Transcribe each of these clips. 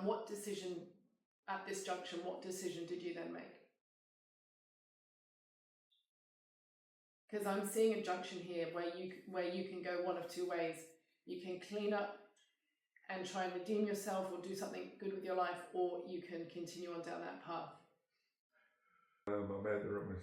And what decision at this junction, what decision did you then make? Because I'm seeing a junction here where you can go one of two ways. You can clean up and try and redeem yourself or do something good with your life, or you can continue on down that path. I made the wrong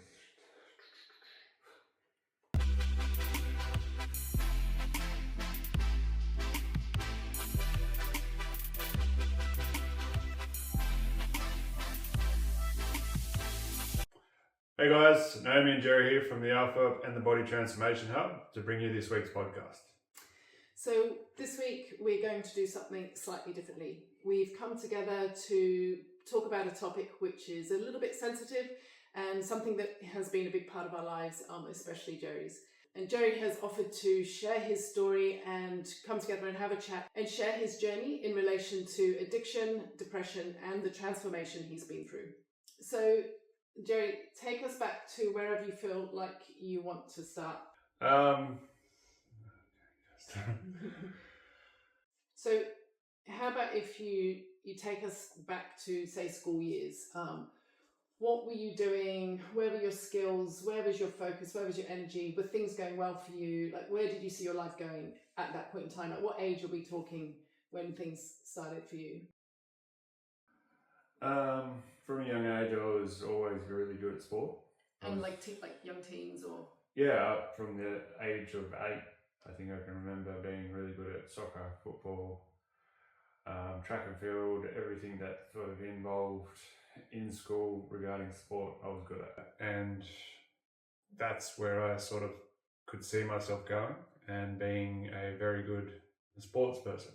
Hey guys, Naomi and Jerry here from the Alpha and the Body Transformation Hub to bring you this week's podcast. So this week we're going to do something slightly differently. We've come together to talk about a topic which is a little bit sensitive and something that has been a big part of our lives, especially Jerry's. And Jerry has offered to share his story and come together and have a chat and share his journey in relation to addiction, depression, and the transformation he's been through. So Jerry, take us back to wherever you feel like you want to start. So how about if you take us back to, say, school years? What were you doing? Where were your skills? Where was your focus? Where was your energy? Were things going well for you? Like, where did you see your life going at that point in time? At what age are we talking when things started for you? From a young age, I was always really good at sport. And like young teens, or? Yeah, from the age of 8, I think I can remember being really good at soccer, football, track and field, everything that sort of involved in school regarding sport, I was good at. And that's where I sort of could see myself going and being a very good sports person.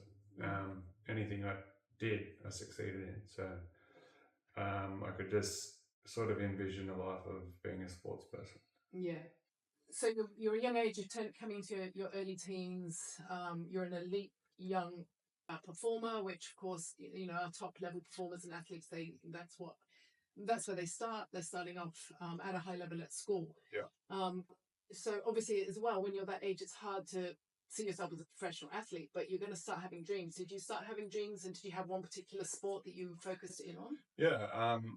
Anything I did, I succeeded in. So I could just sort of envision a life of being a sports person. Yeah. So you're a young age, you're coming into your early teens, you're an elite young performer, which of course, our top level performers and athletes, that's where they start. They're starting off at a high level at school. Yeah. So obviously as well, when you're that age, it's hard to see yourself as a professional athlete, but you're going to start having dreams. Did you start having dreams, and did you have one particular sport that you focused in on? Yeah,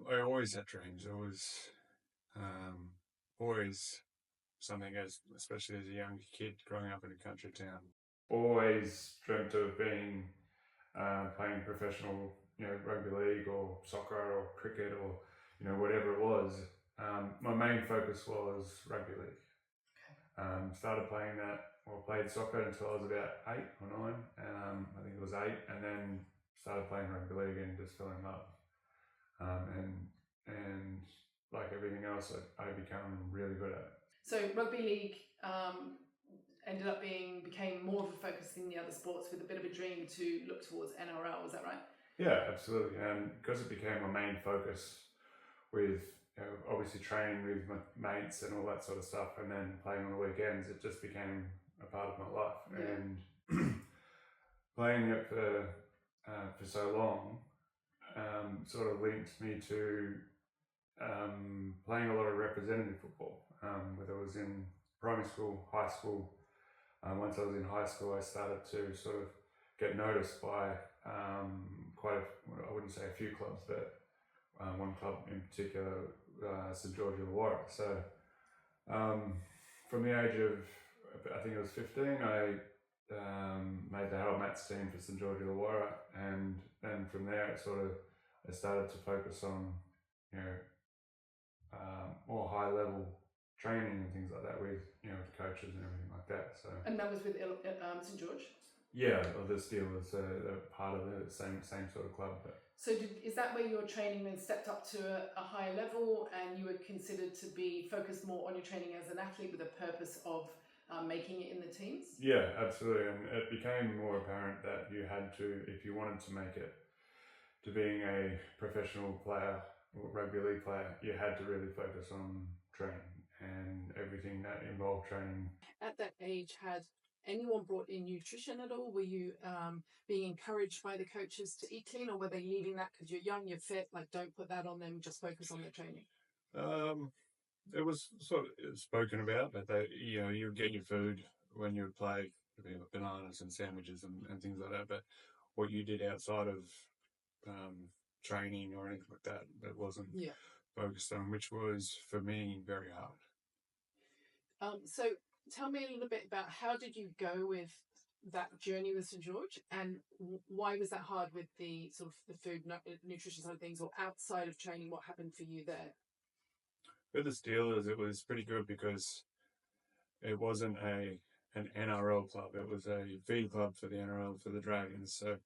I always had dreams. I was always something, especially as a young kid growing up in a country town. Always dreamt of being playing professional, rugby league or soccer or cricket or whatever it was. My main focus was rugby league. Started playing that, or played soccer until I was about 8 or 9. I think it was 8, and then started playing rugby league and just fell in love. And like everything else, I became really good at it. So rugby league became more of a focus than the other sports, with a bit of a dream to look towards NRL. Is that right? Yeah, absolutely. And because it became my main focus, with obviously training with my mates and all that sort of stuff, and then playing on the weekends, it just became a part of my life. Yeah. And playing it for so long sort of linked me to playing a lot of representative football, whether it was in primary school, high school. Once I was in high school, I started to sort of get noticed by I wouldn't say a few clubs, but one club in particular, St George Illawarra. So from the age of, I think it was 15, I made the Harold Mats team for St George Illawarra, and then from there I started to focus on more high level training and things like that with coaches and everything like that. So. And that was with St George. Yeah, the Steelers are part of the same sort of club. But. So is that where your training then stepped up to a higher level, and you were considered to be focused more on your training as an athlete with a purpose of making it in the teams? Yeah, absolutely. And it became more apparent that you had to, if you wanted to make it to being a professional player or rugby league player, you had to really focus on training and everything that involved training. At that age, had anyone brought in nutrition at all? Were you being encouraged by the coaches to eat clean, or were they leaving that because you're young, you're fit, like don't put that on them, just focus on the training? It was sort of spoken about, but you would get your food when you would play, bananas and sandwiches and things like that. But what you did outside of training or anything like that. That wasn't focused on, which was for me very hard. So tell me a little bit about how did you go with that journey with St George, and why was that hard with the sort of the food nutrition side of things, or outside of training? What happened for you there? With the Steelers, it was pretty good because it wasn't an NRL club. It was a feed club for the NRL, for the Dragons. So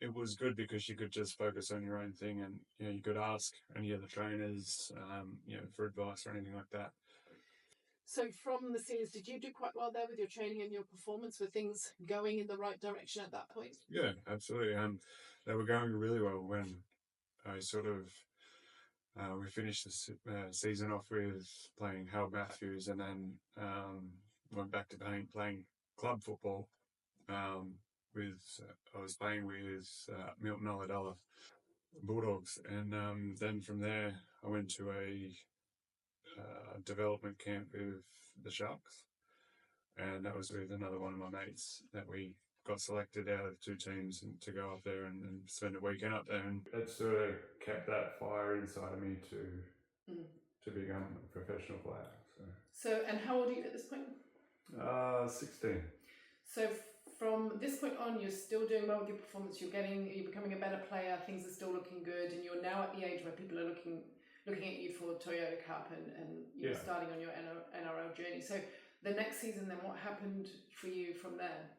it was good because you could just focus on your own thing, and you could ask any of the trainers, for advice or anything like that. So from the Steelers, did you do quite well there with your training and your performance? Were things going in the right direction at that point? Yeah, absolutely. They were going really well when I sort of we finished the season off with playing Hal Matthews, and then went back to playing club football. I was playing with Milton Ulladulla Bulldogs, and then from there I went to a development camp with the Sharks, and that was with another one of my mates that we got selected out of two teams and to go up there and spend a weekend up there, and it sort of kept that fire inside of me to become a professional player. So, and how old are you at this point? 16. So from this point on, you're still doing well with your performance. You're becoming a better player. Things are still looking good, and you're now at the age where people are looking at you for Toyota Cup, and you're starting on your NRL journey. So the next season, then what happened for you from there?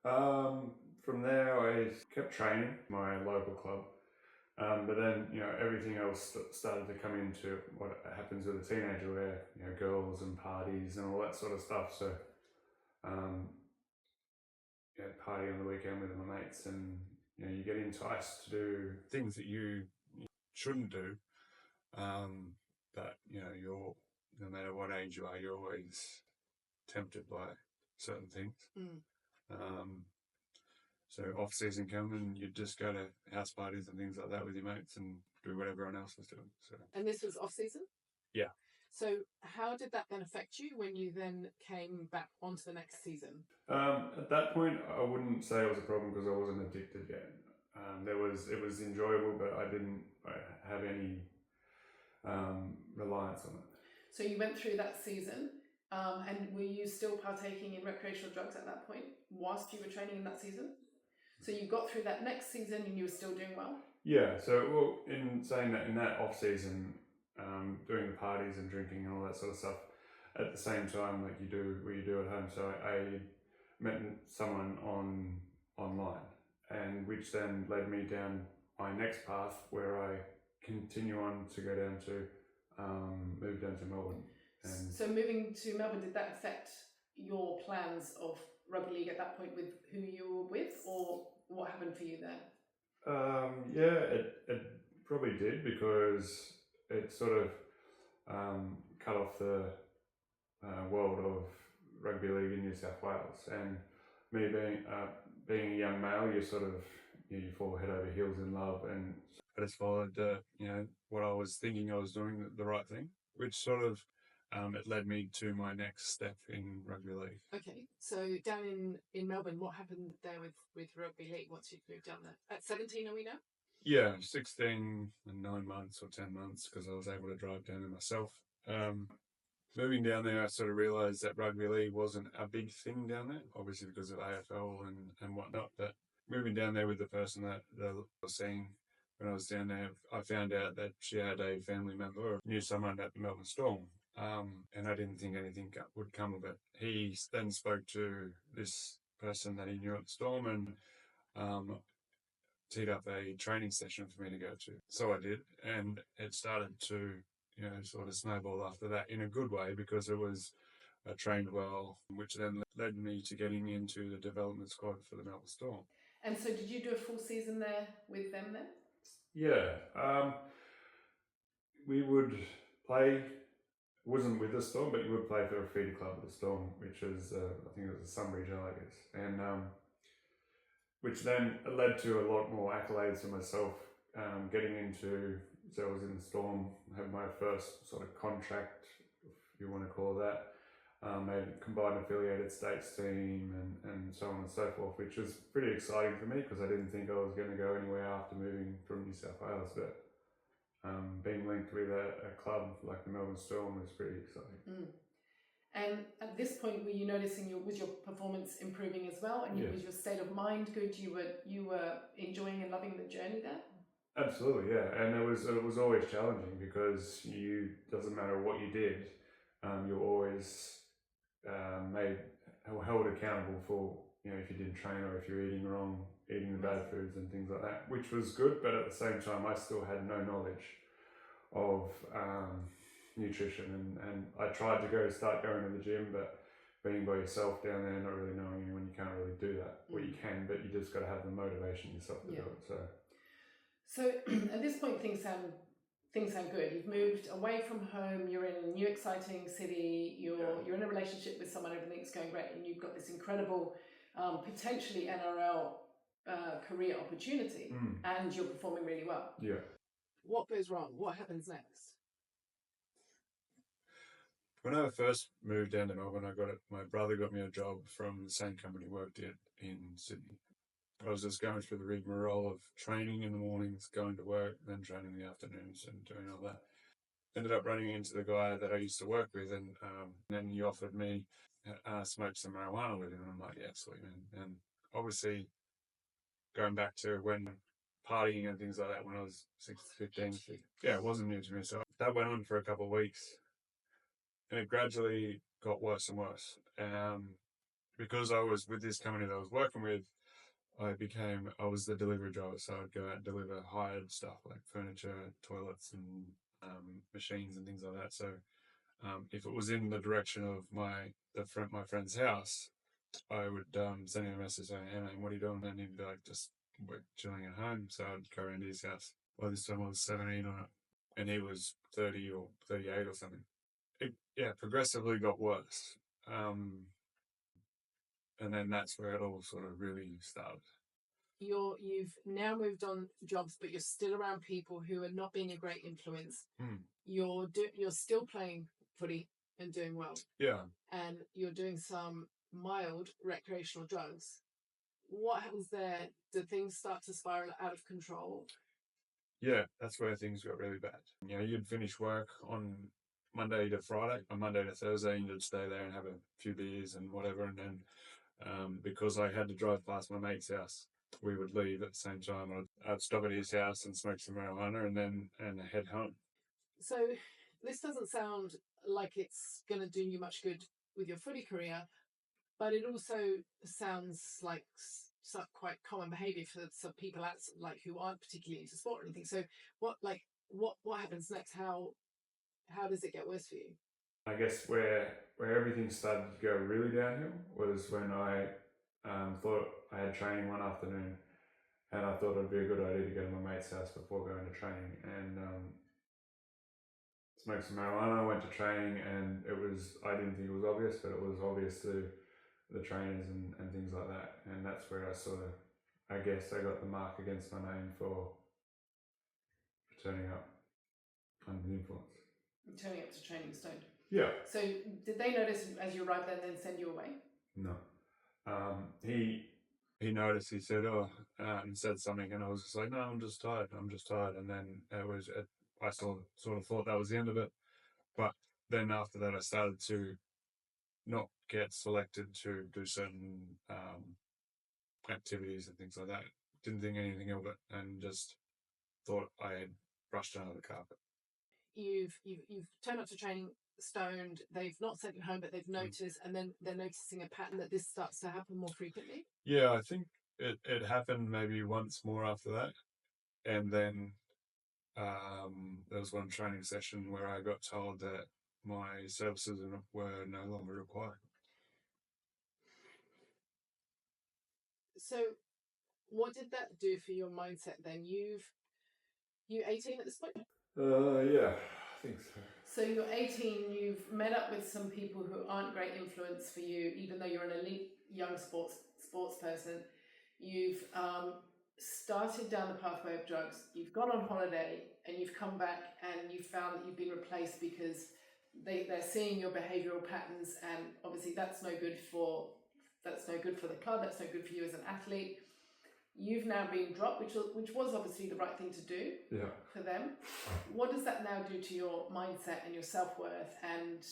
From there, I kept training my local club, but then everything else started to come into what happens with a teenager, where girls and parties and all that sort of stuff. So, party on the weekend with my mates, and you get enticed to do things that you shouldn't do. But you're, no matter what age you are, you're always tempted by certain things. So off season come, and you just go to house parties and things like that with your mates and do what everyone else was doing. So. And this was off season? Yeah. So how did that then affect you when you then came back onto the next season? At that point, I wouldn't say it was a problem because I wasn't addicted yet. It was enjoyable, but I didn't have any reliance on it. So you went through that season, and were you still partaking in recreational drugs at that point whilst you were training in that season? So you got through that next season and you were still doing well? Yeah, so in saying that, in that off season, doing the parties and drinking and all that sort of stuff, at the same time like you do at home. So I met someone online, and which then led me down my next path, where I continue on to go down to move down to Melbourne. And so moving to Melbourne, did that affect your plans of rugby league at that point with who you were with, or what happened for you there? It probably did, because it sort of cut off the world of rugby league in New South Wales, and me being a young male, you sort of you fall head over heels in love, and I just followed what I was thinking I was doing the right thing, which sort of it led me to my next step in rugby league. Okay, so down in Melbourne, what happened there with rugby league once you moved down there? At 17, are we now? Yeah, 16 and 9 months or 10 months, because I was able to drive down there myself. Moving down there, I sort of realised that rugby league wasn't a big thing down there, obviously because of AFL and whatnot. But moving down there with the person that I was seeing when I was down there, I found out that she had a family member or knew someone at the Melbourne Storm. And I didn't think anything would come of it. He then spoke to this person that he knew at the Storm, and teed up a training session for me to go to. So I did, and it started to sort of snowball after that in a good way, because it was trained well, which then led me to getting into the development squad for the Melbourne Storm. And so did you do a full season there with them then? Yeah. We would play, wasn't with the Storm, but you would play for a feeder club at the Storm, which is, I think it was the Sunbury Tigers. And which then led to a lot more accolades for myself, getting into, so I was in the Storm, had my first sort of contract, if you want to call that, made a combined affiliated states team and so on and so forth, which was pretty exciting for me because I didn't think I was going to go anywhere after moving from New South Wales. But being linked with a club like the Melbourne Storm was pretty exciting. Mm. And at this point, were you noticing was your performance improving as well? And was your state of mind good? You were enjoying and loving the journey there? Absolutely, yeah. And it was always challenging because doesn't matter what you did, you're always held accountable for, if you didn't train or if you're eating wrong, eating the bad foods and things like that, which was good. But at the same time, I still had no knowledge of nutrition, and I tried to start going to the gym, but being by yourself down there, not really knowing anyone, you can't really do that. Well, you can, but you just got to have the motivation yourself to do it. So at this point, things sound good. You've moved away from home. You're in a new, exciting city. You're in a relationship with someone. Everything's going great, and you've got this incredible, potentially NRL career opportunity, and you're performing really well. Yeah. What goes wrong? What happens next? When I first moved down to Melbourne, my brother got me a job from the same company he worked at in Sydney. I was just going through the rigmarole of training in the mornings, going to work, then training in the afternoons and doing all that. Ended up running into the guy that I used to work with, and then he offered me smoke some marijuana with him, and I'm like, yeah, sweet, man. And obviously, going back to when partying and things like that when I was 15, it wasn't new to me. So that went on for a couple of weeks, and it gradually got worse and worse. Because I was with this company that I was working with, I was the delivery driver, so I'd go out and deliver hired stuff like furniture, toilets, and machines and things like that. So if it was in the direction of my friend's house, I would send him a message saying, "Hey man, what are you doing?" And he'd be like, "Just chilling at home." So I'd go around to his house. By this time I was 17 and he was 30 or 38 or something. It progressively got worse. And then that's where it all sort of really started. You've now moved on jobs, but you're still around people who are not being a great influence. You're still playing footy and doing well. Yeah. And you're doing some mild recreational drugs. What happens there? Do things start to spiral out of control? Yeah, that's where things got really bad. You'd finish work on Monday to Friday, on Monday to Thursday, and you'd stay there and have a few beers and whatever. And then because I had to drive past my mate's house, we would leave at the same time. I'd stop at his house and smoke some marijuana and head home. So this doesn't sound like it's going to do you much good with your footy career, but it also sounds like some quite common behaviour for some people who aren't particularly into sport or anything. So what happens next? How does it get worse for you? I guess where everything started to go really downhill was when I thought I had training one afternoon, and I thought it'd be a good idea to go to my mate's house before going to training and smoke some marijuana. I went to training, and I didn't think it was obvious, but it was obvious to the trainers and things like that. And that's where I guess I got the mark against my name for turning up under the influence. Turning up to training stoned. Yeah. So did they notice as you arrived there and then send you away? No. He noticed. He said, and said something, and I was just like, no, I'm just tired. And then I sort of thought that was the end of it. But then after that, I started to not get selected to do certain activities and things like that. Didn't think anything of it, and just thought I had brushed under the carpet. You've turned up to training stoned. They've not sent you home, but they've noticed, and then they're noticing a pattern that this starts to happen more frequently. Yeah, I think it happened maybe once more after that, and then there was one training session where I got told that my services were no longer required. So what did that do for your mindset then? You're 18 at this point? Yeah, I think so. So you're 18, you've met up with some people who aren't great influence for you, even though you're an elite young sports person. You've started down the pathway of drugs, you've gone on holiday, and you've come back and you've found that you've been replaced because they're seeing your behavioural patterns, and obviously that's no good for the club. That's no good for you as an athlete. You've now been dropped, which was obviously the right thing to do for them. What does that now do to your mindset and your self-worth? And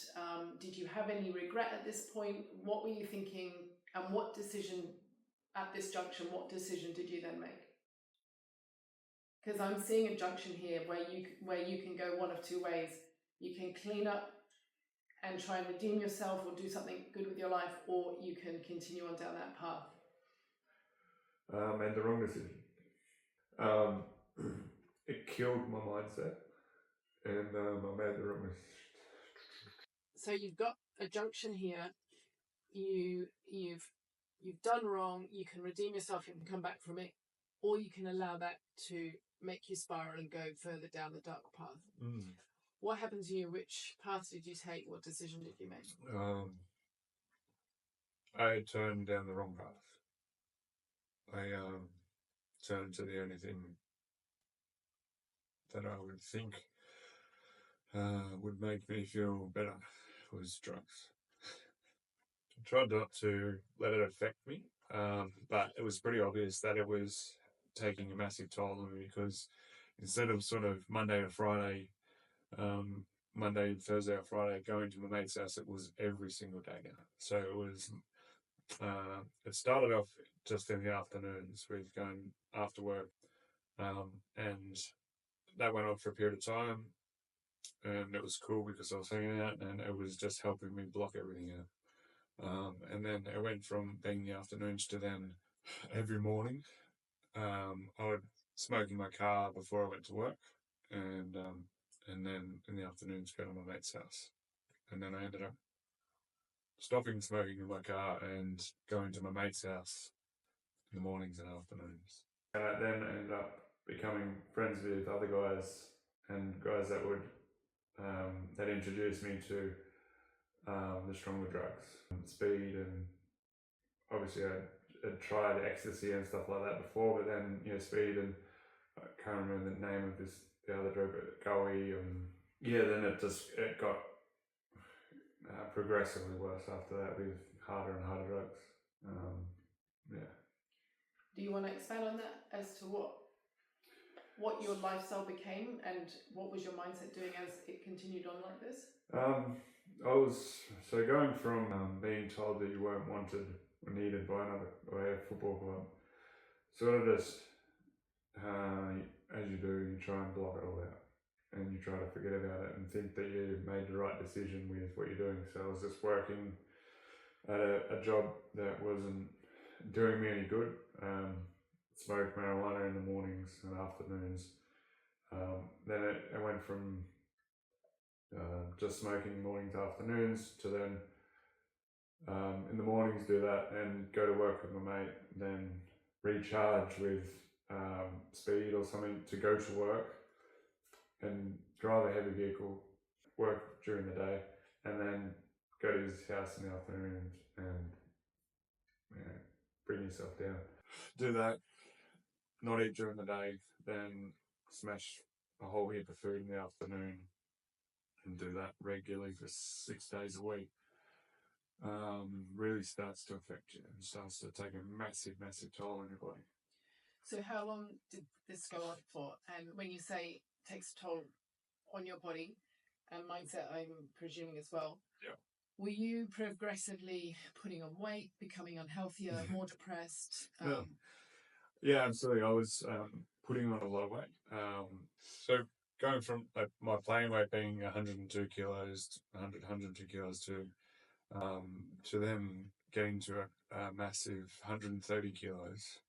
did you have any regret at this point? What were you thinking? And what decision at this junction, what decision did you then make? Because I'm seeing a junction here where you can go one of two ways. You can clean up and try and redeem yourself or do something good with your life, or you can continue on down that path. Made the wrong decision. It killed my mindset, and I made the wrong decision. So you've got a junction here. You've done wrong. You can redeem yourself. You can come back from it, or you can allow that to make you spiral and go further down the dark path. What happened to you? Which path did you take? What decision did you make? I turned down the wrong path. I turned to the only thing that I would think would make me feel better was drugs. I tried not to let it affect me, but it was pretty obvious that it was taking a massive toll on me, because instead of sort of Monday to Friday, Monday, Thursday or Friday going to my mate's house, it was every single day now. So it was, it started off just in the afternoons with going after work, and that went on for a period of time, and it was cool because I was hanging out and it was just helping me block everything out. And then it went from being the afternoons to then every morning I would smoke in my car before I went to work, and then in the afternoons go to my mate's house. And then I ended up stopping smoking in my car and going to my mate's house in the mornings and afternoons. And I then ended up becoming friends with other guys, and guys that would that introduced me to the stronger drugs, speed, and obviously I'd tried ecstasy and stuff like that before, but then speed, and I can't remember the name of the other drug, Goey, and then it got progressively worse after that with harder and harder drugs. Do you want to expand on that as to what your lifestyle became and what was your mindset doing as it continued on like this? I was going from being told that you weren't wanted or needed by a football club, sort of just as you do, you try and block it all out, and you try to forget about it and think that you made the right decision with what you're doing. So I was just working at a job that wasn't doing me any good. Smoked marijuana in the mornings and afternoons. Then it went from just smoking mornings to afternoons to then in the mornings do that and go to work with my mate, then recharge with speed or something to go to work and drive a heavy vehicle, work during the day, and then go to his house in the afternoon and bring yourself down. Do that, not eat during the day, then smash a whole heap of food in the afternoon, and do that regularly for 6 days a week. Really starts to affect you and starts to take a massive, massive toll on your body. So how long did this go on for? And when you say takes a toll on your body and mindset, I'm presuming as well. Yeah. Were you progressively putting on weight, becoming unhealthier, more depressed? Yeah, absolutely. I was putting on a lot of weight. So going from my playing weight being 102 kilos, 102 kilos to them getting to a massive 130 kilos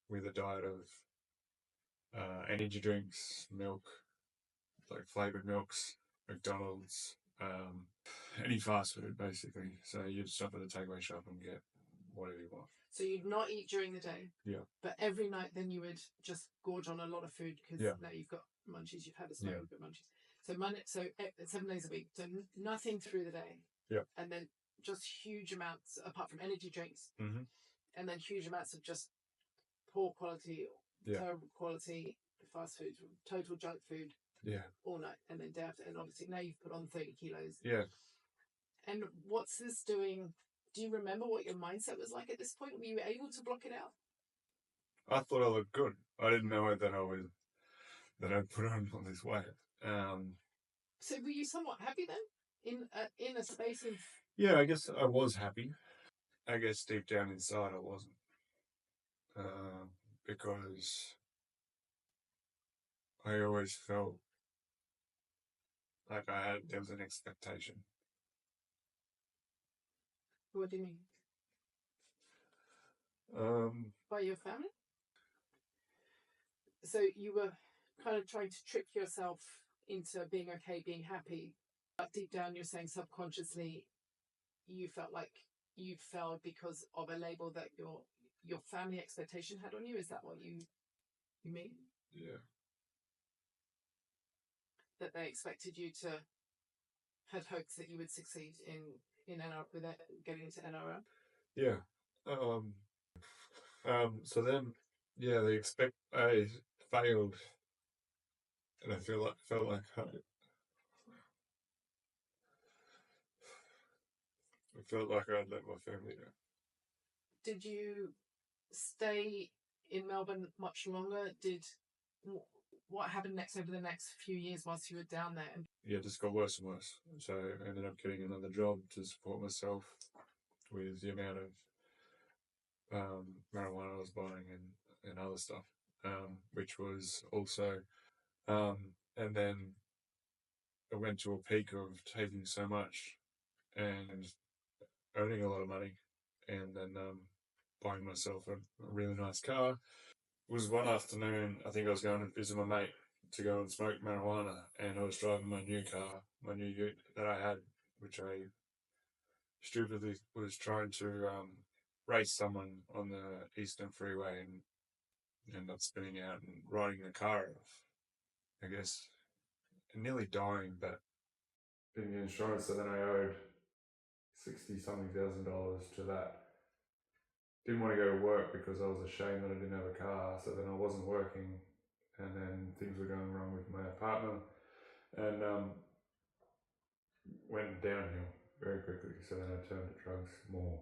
with a diet of energy drinks, milk, like flavoured milks, McDonald's, any fast food basically. So you'd stop at the takeaway shop and get whatever you want. So you'd not eat during the day? Yeah. But every night then you would just gorge on a lot of food because now you've got munchies, you've had a smoke, you've got munchies. So 7 days a week, so nothing through the day. Yeah. And then just huge amounts, apart from energy drinks, and then huge amounts of just poor quality, terrible quality fast food, total junk food. all night, and then day after, and obviously now you've put on 30 kilos. Yeah. And what's this doing? Do you remember what your mindset was like at this point? Were you able to block it out? I thought I looked good. I didn't know that I'd put on all this weight. So were you somewhat happy then in a space of? Yeah, I guess I was happy. I guess deep down inside I wasn't, because I always felt like there was an expectation. What do you mean? By your family? So you were kind of trying to trick yourself into being okay, being happy, but deep down you're saying subconsciously you felt like you fell because of a label that your family expectation had on you. Is that what you mean? Yeah. That they expected you to had hopes that you would succeed in NR with getting into NRL? Yeah. So then, yeah, I failed, and I felt like I'd let my family down. Did you stay in Melbourne much longer? What happened next over the next few years whilst you were down there? Yeah, it just got worse and worse. So I ended up getting another job to support myself with the amount of marijuana I was buying and other stuff, which was also, and then I went to a peak of taking so much and earning a lot of money, and then buying myself a really nice car. It was one afternoon, I think I was going to visit my mate to go and smoke marijuana, and I was driving my new car, my new ute that I had, which I stupidly was trying to race someone on the Eastern Freeway and ended up spinning out and riding the car off. I guess nearly dying, but getting the insurance, so then I owed $60-something thousand to that. Didn't want to go to work because I was ashamed that I didn't have a car, so then I wasn't working, and then things were going wrong with my partner, and went downhill very quickly. So then I turned to drugs more,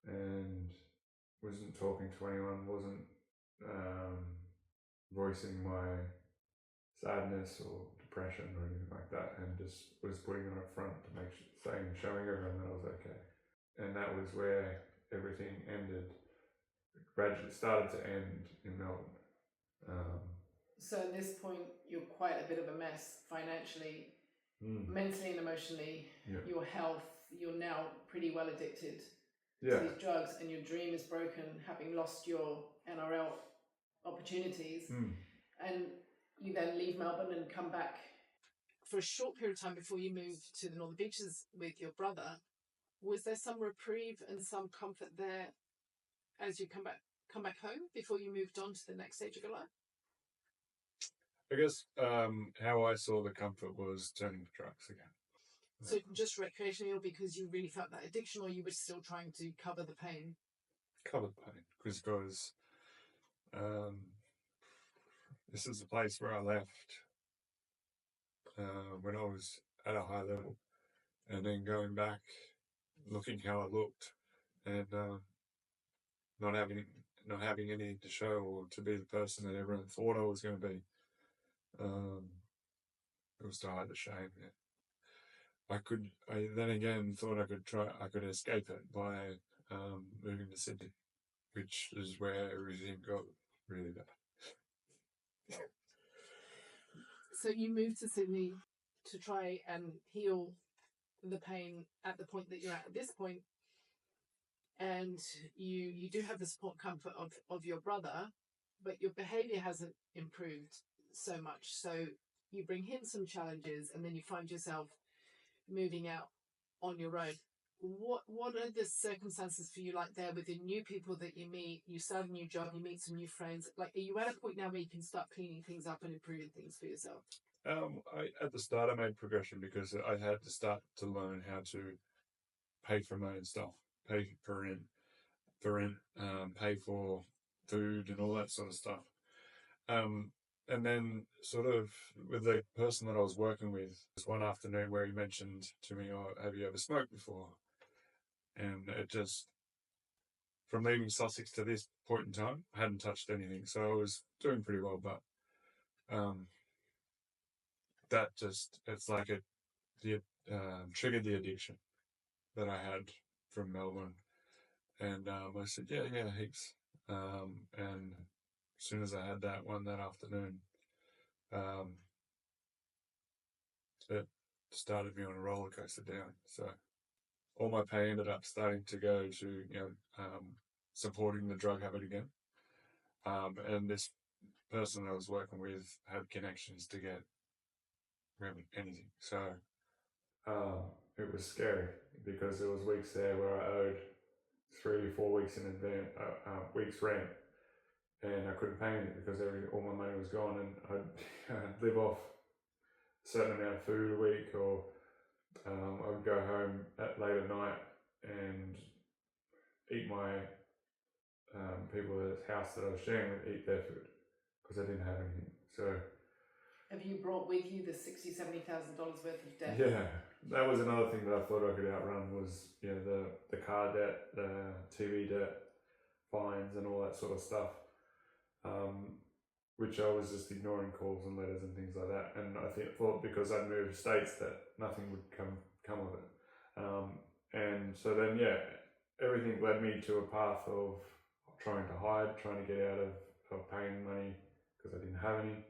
and wasn't talking to anyone, wasn't voicing my sadness or depression or anything like that, and just was putting it up front to showing everyone that I was okay. And that was where everything ended. Gradually started to end in Melbourne. So at this point, you're quite a bit of a mess financially, mentally and emotionally. Yeah. Your health, you're now pretty well addicted Yeah. to these drugs, and your dream is broken, having lost your NRL opportunities. And you then leave Melbourne and come back for a short period of time before you move to the Northern Beaches with your brother. Was there some reprieve and some comfort there as you come back home before you moved on to the next stage of your life? I guess how I saw the comfort was turning to drugs again. So just recreational, because you really felt that addiction, or you were still trying to cover the pain? Cover the pain, because this is the place where I left when I was at a high level, and then going back, looking how I looked, and not having anything to show or to be the person that everyone thought I was going to be. It was to hide the shame. Yeah. I then again thought I could escape it by moving to Sydney, which is where everything got really bad. So you moved to Sydney to try and heal the pain at the point that you're at this point, and you do have the support comfort of your brother, but your behavior hasn't improved so much. So you bring him some challenges, and then you find yourself moving out on your own. What are the circumstances for you like there with the new people that you meet? You start a new job, you meet some new friends. Like, are you at a point now where you can start cleaning things up and improving things for yourself? At the start, I made progression because I had to start to learn how to pay for my own stuff, pay for rent, pay for food and all that sort of stuff. And and then sort of with the person that I was working with, this one afternoon where he mentioned to me, "Oh, have you ever smoked before?" And it just, from leaving Sussex to this point in time, I hadn't touched anything, so I was doing pretty well. But that just, it's like it triggered the addiction that I had from Melbourne, and I said, yeah, heaps. And as soon as I had that one that afternoon, it started me on a roller coaster down. So all my pay ended up starting to go to, supporting the drug habit again. And this person I was working with had connections to get really anything. So it was scary because there was weeks there where I owed 3 or 4 weeks in advance, weeks rent, and I couldn't pay it because all my money was gone, and I'd live off a certain amount of food a week, or I would go home late at night and eat my people at the house that I was sharing with, eat their food because I didn't have anything. So have you brought with you the $60,000-$70,000 worth of debt? Yeah, that was another thing that I thought I could outrun was, the car debt, the TV debt, fines and all that sort of stuff, which I was just ignoring calls and letters and things like that. And I thought because I'd moved states that nothing would come of it. And so then, everything led me to a path of trying to hide, trying to get out of paying money because I didn't have any,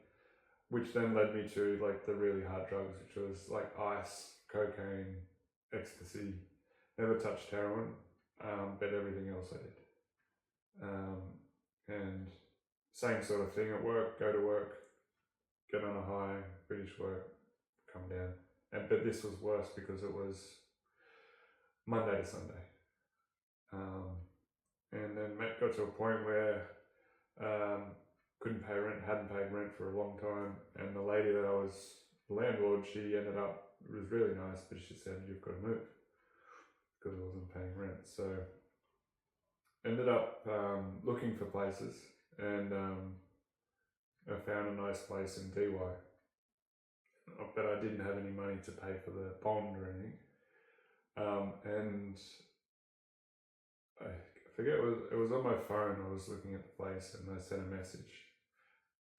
which then led me to like the really hard drugs, which was like ice, cocaine, ecstasy. Never touched heroin, but everything else I did. And same sort of thing at work, go to work, get on a high, finish work, come down. But this was worse because it was Monday to Sunday. And then Matt got to a point where couldn't pay rent, hadn't paid rent for a long time, and the lady that I was the landlord, she ended up, it was really nice, but she said, "You've got to move," because I wasn't paying rent. So ended up looking for places, and I found a nice place in DY, but I didn't have any money to pay for the bond or anything. And I forget, it was on my phone. I was looking at the place and I sent a message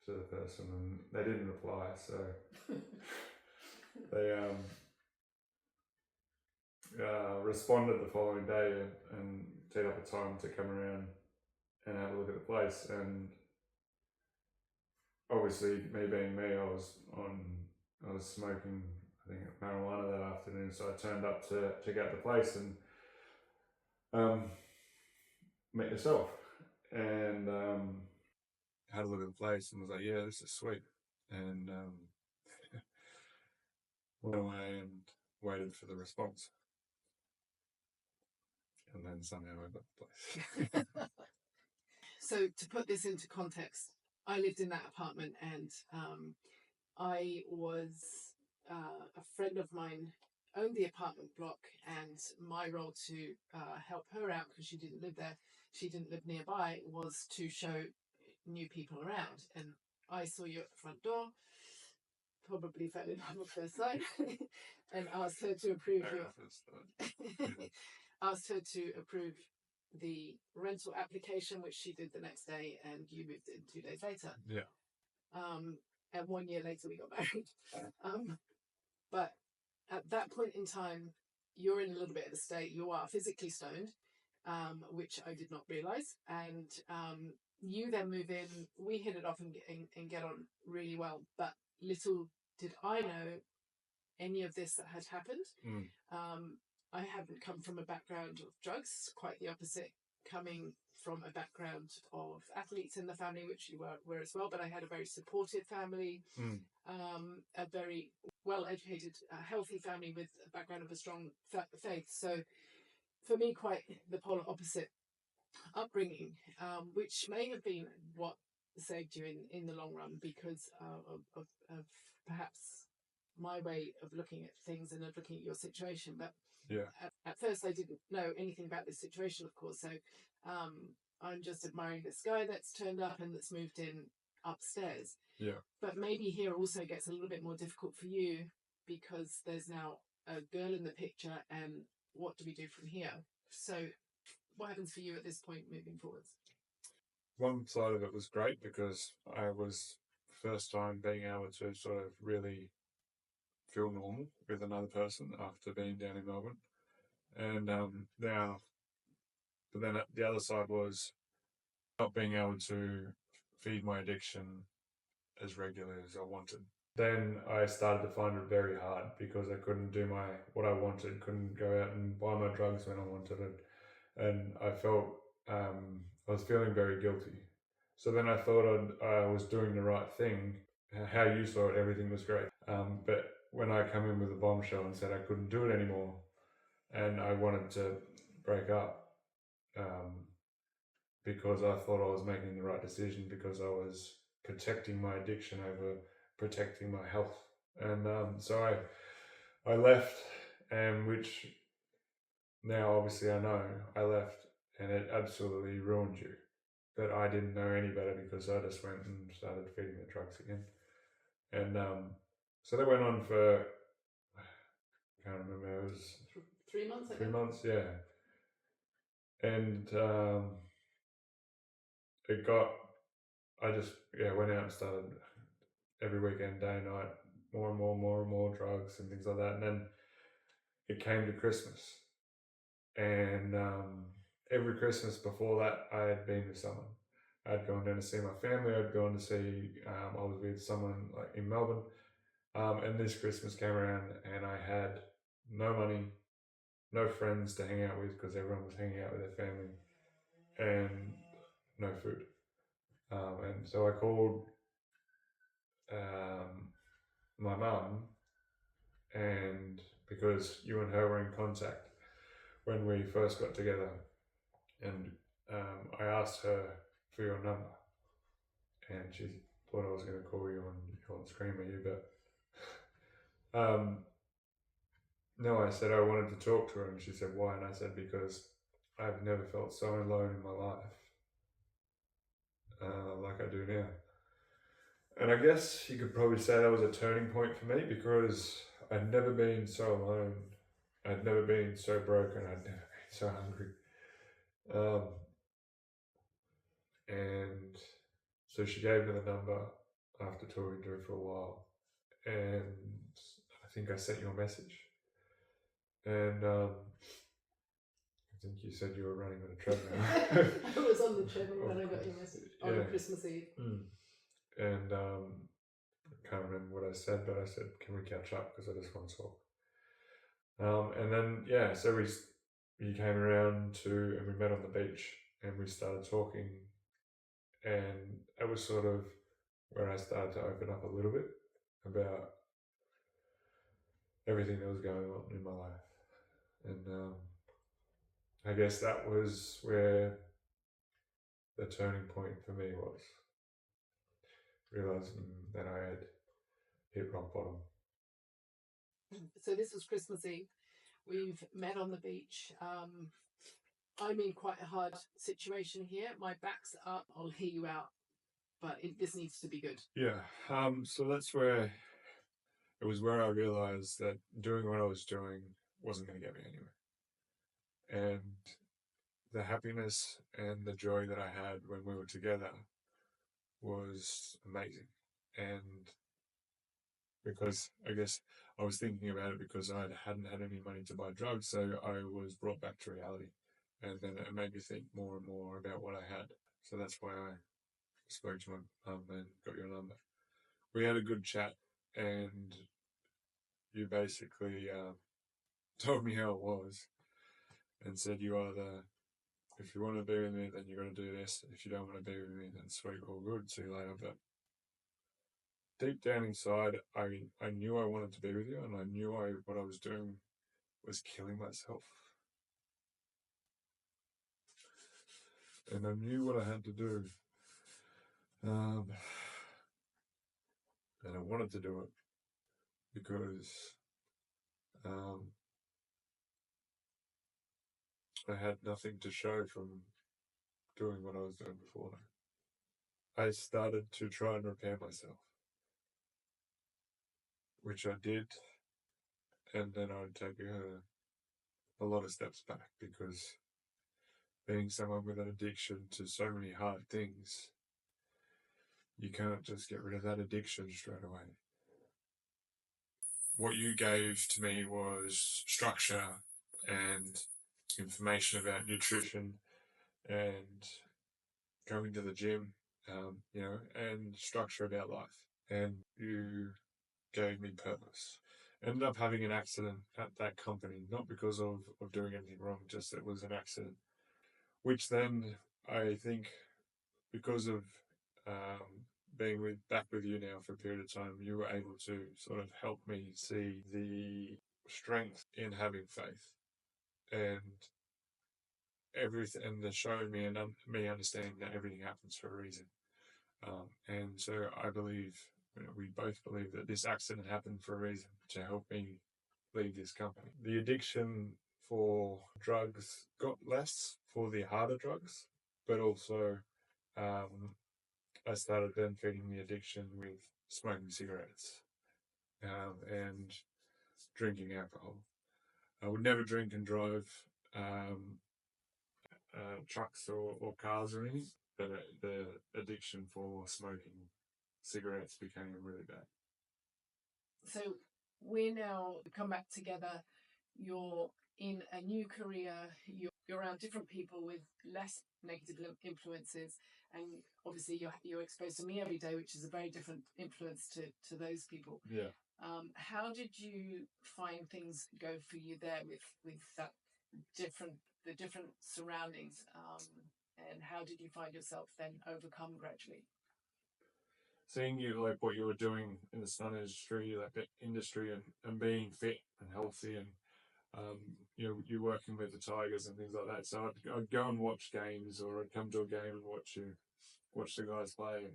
to the person and they didn't reply, so they responded the following day and set up a time to come around and have a look at the place. And obviously, me being me, I was smoking, I think, marijuana that afternoon, so I turned up to check out the place and met yourself, and had a look at the place and was like, "Yeah, this is sweet," and went away and waited for the response, and then somehow I got the place. So to put this into context, I lived in that apartment, and I was a friend of mine owned the apartment block, and my role to help her out, because she didn't live there, she didn't live nearby, was to show new people around. And I saw you at the front door, probably fell in love at first sight, and asked her to approve asked her to approve the rental application, which she did the next day, and you moved in 2 days later. Yeah. And 1 year later we got married. But at that point in time, you're in a little bit of a state. You are physically stoned, which I did not realize. And you then move in. We hit it off and get on really well. But little did I know any of this that had happened. I haven't come from a background of drugs, quite the opposite, coming from a background of athletes in the family, which you were as well, but I had a very supportive family, a very well-educated, healthy family with a background of a strong faith. So for me, quite the polar opposite upbringing, which may have been what saved you in the long run because of perhaps my way of looking at things and of looking at your situation. But at first I didn't know anything about this situation, of course, so I'm just admiring this guy that's turned up and that's moved in upstairs. Yeah. But maybe here also gets a little bit more difficult for you because there's now a girl in the picture, and what do we do from here? So what happens for you at this point moving forwards? One side of it was great because I was first time being able to sort of really feel normal with another person after being down in Melbourne. And now, but then the other side was not being able to feed my addiction as regularly as I wanted. Then I started to find it very hard because I couldn't do what I wanted, couldn't go out and buy my drugs when I wanted it, and I felt I was feeling very guilty. So then I thought I was doing the right thing. How you saw it, everything was great. But when I come in with a bombshell and said I couldn't do it anymore, and I wanted to break up, because I thought I was making the right decision because I was protecting my addiction over protecting my health. And so I left, and which now obviously I know I left, and it absolutely ruined you. But I didn't know any better because I just went and started feeding the drugs again. And so that went on for, I can't remember, it was 3 months, I 3 think. months, yeah. And it got, I just went out and started every weekend, day and night, more and more drugs and things like that. And then it came to Christmas, and every Christmas before that, I had been with someone. I'd gone down to see my family. I'd gone to see. I was with someone like in Melbourne, and this Christmas came around, and I had no money, no friends to hang out with because everyone was hanging out with their family, and no food. And so I called my mum, and because you and her were in contact when we first got together, and I asked her for your number, and she thought I was going to call you on scream at you, but no, I said I wanted to talk to her, and she said why, and I said because I've never felt so alone in my life like I do now. And I guess you could probably say that was a turning point for me because I'd never been so alone. I'd never been so broken. I'd never been so hungry. And so she gave me the number after talking to her for a while. And I think I sent you a message. And I think you said you were running on a treadmill. I was on the treadmill when I got your message on Christmas Eve. And I can't remember what I said, but I said, can we catch up because I just want to talk. And then, so you came around and we met on the beach and we started talking, and it was sort of where I started to open up a little bit about everything that was going on in my life. And I guess that was where the turning point for me was, realizing that I had hit rock bottom. So this was Christmas Eve. We've met on the beach. I'm in quite a hard situation here. My back's up. I'll hear you out, but this needs to be good. Yeah. So that's where it was where I realized that doing what I was doing wasn't going to get me anywhere. And the happiness and the joy that I had when we were together was amazing. And because I guess I was thinking about it because I hadn't had any money to buy drugs, so I was brought back to reality. And then it made me think more and more about what I had. So that's why I spoke to my mum and got your number. We had a good chat, and you basically told me how it was and said you either, if you want to be with me, then you're going to do this. If you don't want to be with me, then sweet, all good, see you later. But deep down inside, I knew I wanted to be with you, and I knew what I was doing was killing myself. And I knew what I had to do. And I wanted to do it because I had nothing to show from doing what I was doing before. I started to try and repair myself, which I did, and then I would take a lot of steps back, because being someone with an addiction to so many hard things, you can't just get rid of that addiction straight away. What you gave to me was structure and information about nutrition and going to the gym, and structure about life. And you gave me purpose. Ended up having an accident at that company, not because of doing anything wrong, just it was an accident. Which then, I think, because of being back with you now for a period of time, you were able to sort of help me see the strength in having faith, and everything, and the showing me and me understanding that everything happens for a reason. And so I believe, we both believe, that this accident happened for a reason, to help me leave this company. The addiction for drugs got less for the harder drugs, but also I started then feeding the addiction with smoking cigarettes and drinking alcohol. I would never drink and drive trucks or cars or anything, but the addiction for smoking cigarettes became really bad. So we're now come back together. You're in a new career. You're around different people with less negative influences, and obviously you're exposed to me every day, which is a very different influence to those people. Yeah. How did you find things go for you there with that the different surroundings, and how did you find yourself then overcome gradually? Seeing you, like what you were doing in the stunt industry, and being fit and healthy, and you working with the Tigers and things like that. So I'd go and watch games, or I'd come to a game and watch the guys play.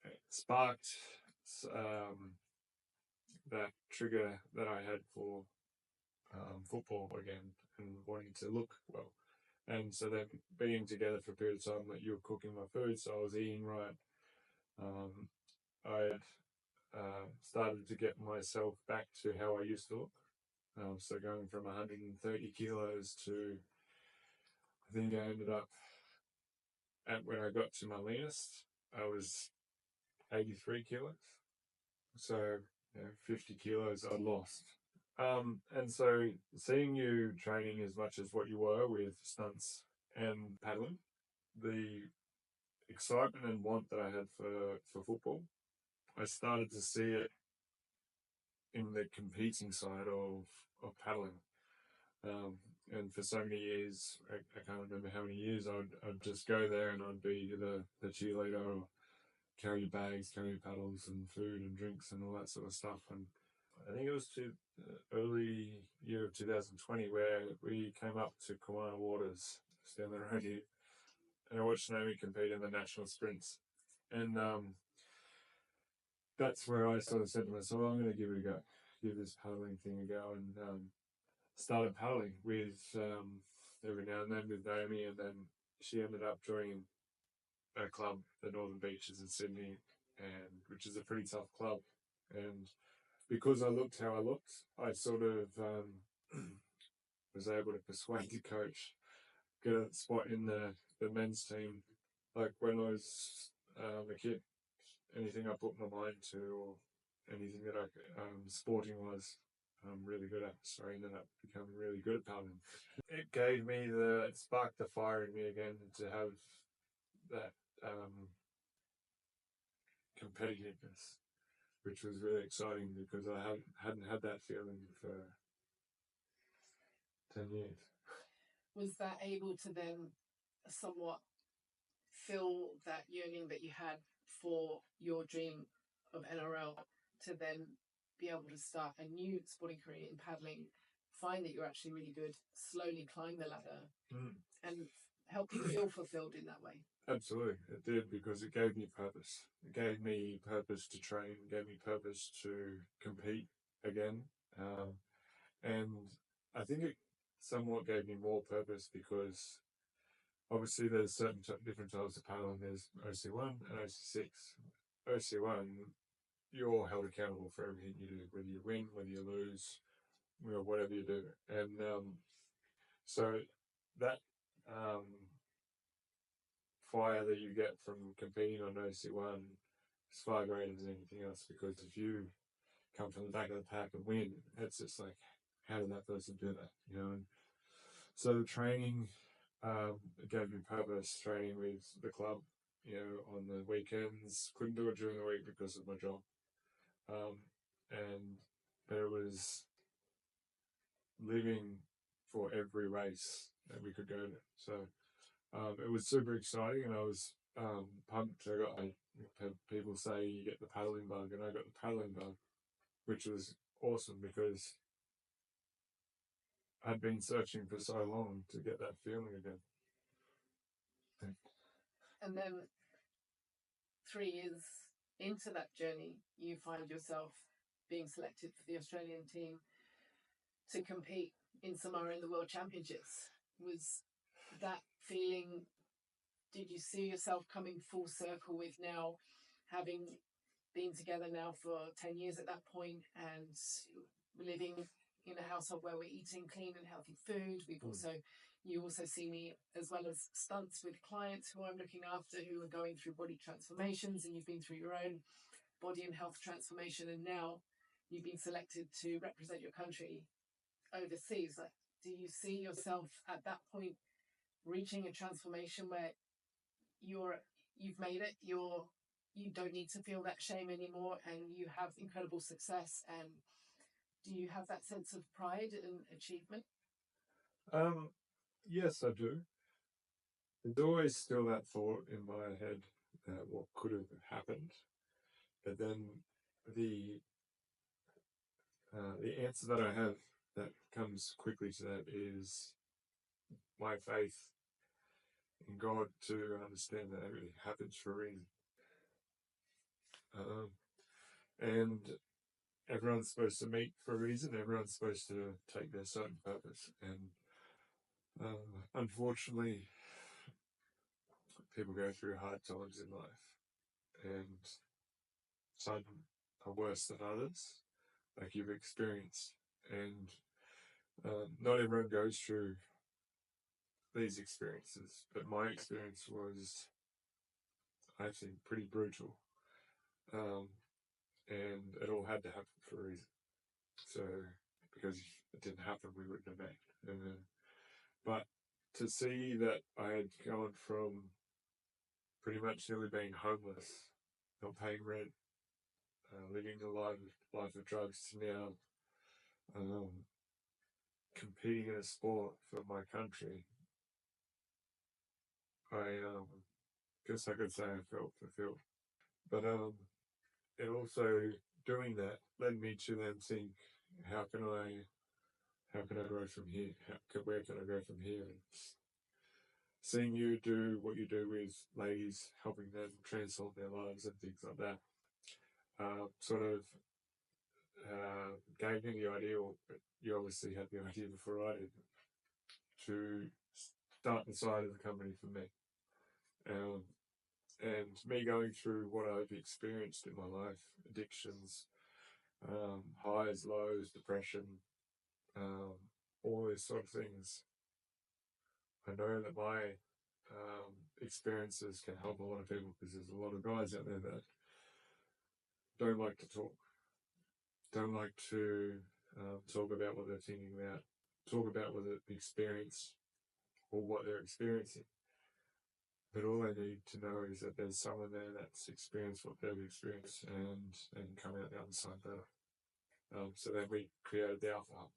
It sparked that trigger that I had for football again, and wanting to look well. And so then being together for a period of time, that you were cooking my food, so I was eating right. I started to get myself back to how I used to look. So going from 130 kilos to, I think I ended up when I got to my leanest, I was 83 kilos. So 50 kilos I lost. And so seeing you training as much as what you were with stunts and paddling, the excitement and want that I had for football, I started to see it in the competing side of paddling. And for so many years, I can't remember how many years, I'd just go there and I'd be the cheerleader, or carry bags, carry paddles and food and drinks and all that sort of stuff. And I think it was early year of 2020 where we came up to Kawana Waters, just down the road here, and I watched Naomi compete in the national sprints. And that's where I sort of said to myself, I'm going to give it a go, give this paddling thing a go, and started paddling with every now and then with Naomi, and then she ended up joining a club, the Northern Beaches in Sydney, and which is a pretty tough club. And because I looked how I looked, I sort of was able to persuade the coach, get a spot in the men's team. Like when I was a kid, anything I put my mind to, or anything that I sporting was really good at, so I ended up becoming really good at paddling. It gave me it sparked the fire in me again to have that competitiveness, which was really exciting, because I hadn't had that feeling for 10 years. Was that able to then somewhat fill that yearning that you had for your dream of NRL, to then be able to start a new sporting career in paddling, find that you're actually really good, slowly climb the ladder, and help you feel fulfilled in that way? Absolutely, it did, because it gave me purpose. It gave me purpose to train, gave me purpose to compete again. And I think it somewhat gave me more purpose, because obviously there's certain different types of paddling. There's OC1 and OC6. OC1, you're held accountable for everything you do, whether you win, whether you lose, whatever you do. And so that fire that you get from competing on OC1 is far greater than anything else, because if you come from the back of the pack and win, it's just like, how did that person do that? And so the training gave me purpose, training with the club, on the weekends. Couldn't do it during the week because of my job. But it was living for every race that we could go to. So it was super exciting, and I was pumped. People say you get the paddling bug, and I got the paddling bug, which was awesome because I'd been searching for so long to get that feeling again. And then 3 years into that journey, you find yourself being selected for the Australian team to compete in Samoa in the World Championships. Was that feeling, did you see yourself coming full circle with now having been together now for 10 years at that point and living in a household where we're eating clean and healthy food? You also see me as well as stunts with clients who I'm looking after who are going through body transformations, and you've been through your own body and health transformation, and now you've been selected to represent your country overseas. Like, do you see yourself at that point reaching a transformation where you've made it, you don't need to feel that shame anymore, and you have incredible success? And do you have that sense of pride and achievement? Yes, I do. There's always still that thought in my head that what could have happened, but then the answer that I have that comes quickly to that is my faith in God, to understand that everything happens for a reason. And everyone's supposed to meet for a reason. Everyone's supposed to take their certain purpose. And unfortunately, people go through hard times in life, and some are worse than others, like you've experienced. And not everyone goes through these experiences, but my experience was, I think, pretty brutal. And it all had to happen for a reason. So, because if it didn't happen, we wouldn't have met. But to see that I had gone from pretty much nearly being homeless, not paying rent, living a life of drugs, to now competing in a sport for my country, I guess I could say I felt fulfilled. But it also, doing that led me to then think, how can I grow from here? Where can I go from here? And seeing you do what you do with ladies, helping them transform their lives and things like that, sort of gave me the idea, or you obviously had the idea before I did, to start the side of the company for me. And me going through what I've experienced in my life, addictions, highs, lows, depression, all these sort of things, I know that my experiences can help a lot of people, because there's a lot of guys out there that don't like to talk, don't like to talk about what they're thinking about, talk about what they experience or what they're experiencing. But all they need to know is that there's someone there that's experienced what they've experienced, and they can come out the other side better. So then we created the Alpha Hub,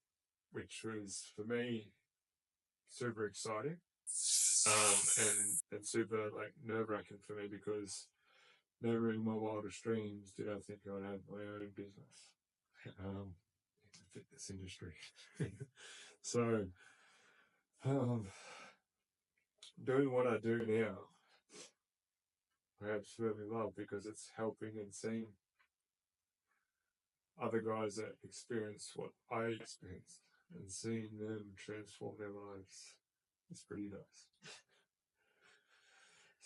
which was, for me, super exciting, and super nerve-wracking for me, because never in my wildest dreams did I think I'd have my own business in the fitness industry. So doing what I do now, I absolutely love, because it's helping and seeing other guys that experience what I experienced and seeing them transform their lives. It's pretty nice.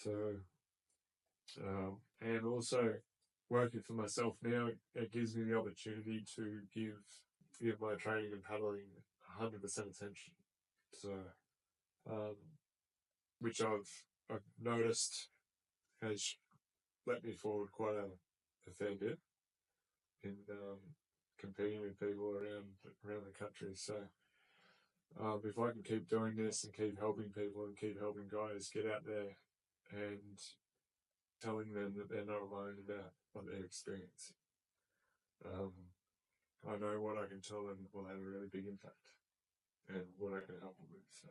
So, and also working for myself now, it gives me the opportunity to give my training and paddling 100% attention. So, which I've noticed has let me forward quite a fair bit in competing with people around the country. So, if I can keep doing this and keep helping people and keep helping guys get out there and telling them that they're not alone about what they're experiencing, I know what I can tell them will have a really big impact and what I can help them with. So.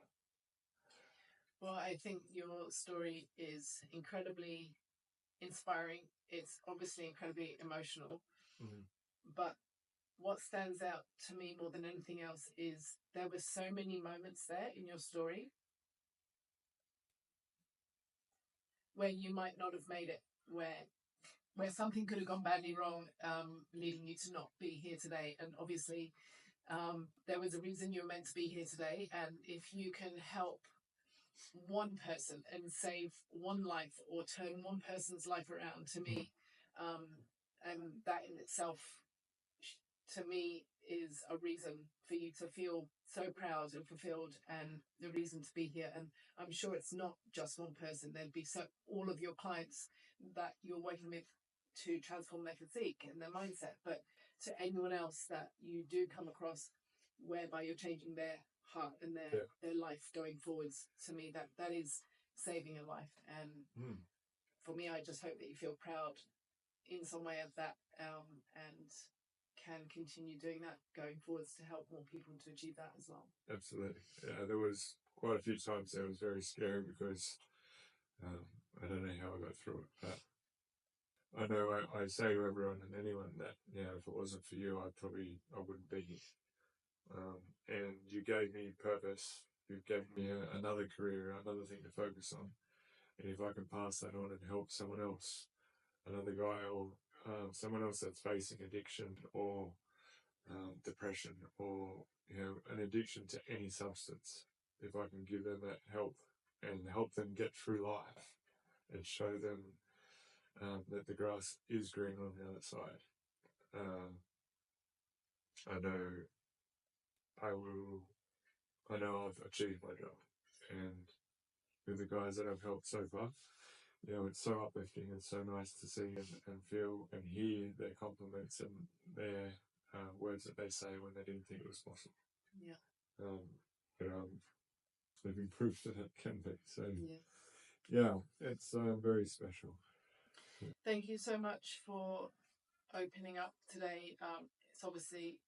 Well, I think your story is incredibly inspiring. It's obviously incredibly emotional. Mm-hmm. But what stands out to me more than anything else is there were so many moments there in your story where you might not have made it, where something could have gone badly wrong, leading you to not be here today. And obviously, there was a reason you were meant to be here today. And if you can help one person and save one life or turn one person's life around, to me, and that in itself, to me, is a reason for you to feel so proud and fulfilled, and the reason to be here. And I'm sure it's not just one person. There'd be all of your clients that you're working with to transform their physique and their mindset, but to anyone else that you do come across whereby you're changing their heart and their life going forwards, to me that is saving a life. And for me, I just hope that you feel proud in some way of that, and can continue doing that going forwards to help more people to achieve that as well. Absolutely. Yeah, there was quite a few times that was very scary because I don't know how I got through it, but I know I say to everyone and anyone that, if it wasn't for you, I wouldn't be here. And you gave me purpose. You gave me another career, another thing to focus on. And if I can pass that on and help someone else, another guy or someone else that's facing addiction or depression or an addiction to any substance, if I can give them that help and help them get through life and show them that the grass is green on the other side, I know I've achieved my job. And with the guys that I've helped so far, it's so uplifting and so nice to see and feel and hear their compliments and their words that they say when they didn't think it was possible. Yeah. But living proof that it can be. So, it's very special. Thank you so much for opening up today. It's obviously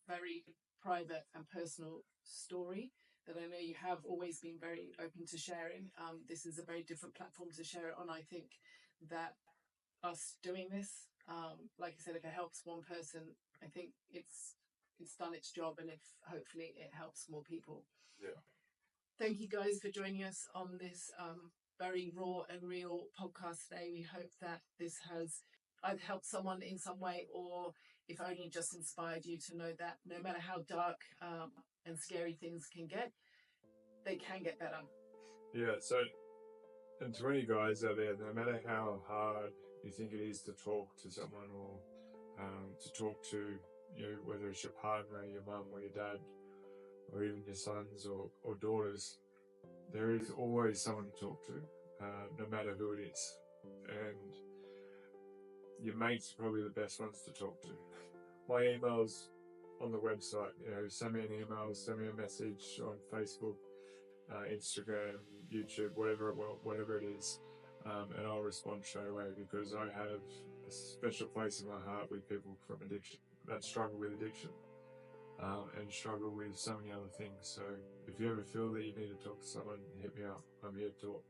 very private and personal story that I know you have always been very open to sharing. This is a very different platform to share it on. I think that us doing this, like I said, if it helps one person, I think it's done its job, and if hopefully it helps more people. Yeah. Thank you guys for joining us on this very raw and real podcast today. We hope that this has either helped someone in some way, or if only just inspired you to know that no matter how dark and scary things can get, they can get better. Yeah, so, and to any guys out there, no matter how hard you think it is to talk to someone or to talk to, whether it's your partner, your mum or your dad, or even your sons or daughters, there is always someone to talk to, no matter who it is. And your mates are probably the best ones to talk to. My email's on the website. Send me an email, send me a message on Facebook, Instagram, YouTube, whatever it is, and I'll respond straight away, because I have a special place in my heart with people from addiction that struggle with addiction and struggle with so many other things. So if you ever feel that you need to talk to someone, hit me up. I'm here to talk.